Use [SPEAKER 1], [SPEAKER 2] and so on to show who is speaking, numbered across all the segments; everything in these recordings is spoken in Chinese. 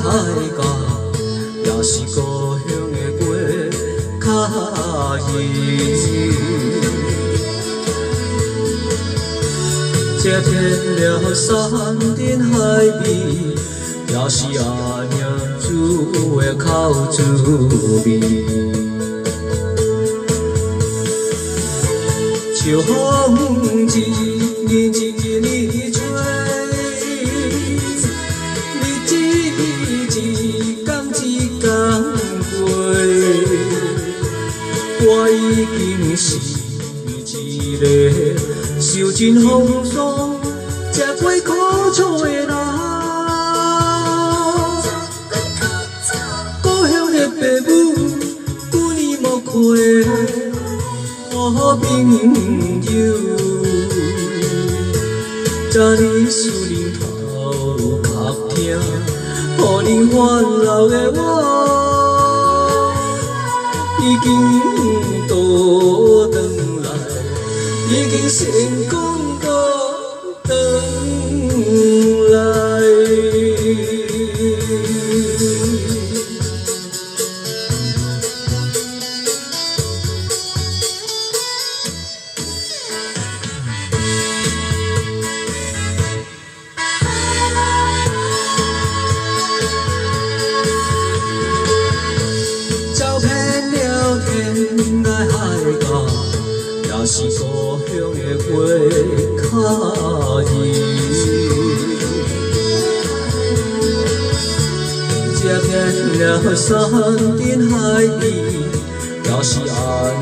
[SPEAKER 1] 海角，也是故乡的月较圆。这遍了山珍海味，也是阿娘煮的口滋味。秋风一日一日吹，日子一天一天过，我已经是一个受尽风霜、吃过苦楚的人。故乡的父母有年无亏。好朋友，昨日思念头壳疼，予你烦恼的我，已经倒转来，已经成功倒转来。也是故乡的月较圆，吃遍了山珍海味，也是阿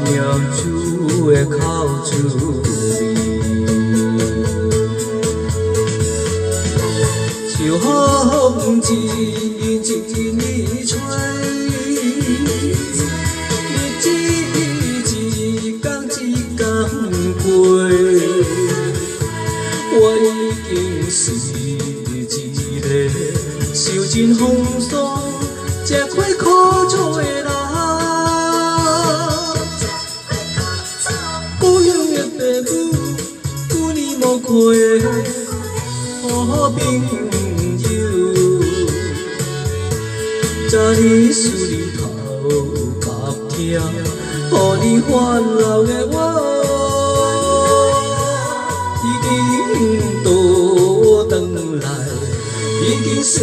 [SPEAKER 1] 娘煮的口滋味。秋风一日一日吹。我已经是一个受尽风霜、吃过苦楚的人。故乡的父母有年无亏好朋友，昨日思念头壳疼，予你烦恼的我。倒转来，已经成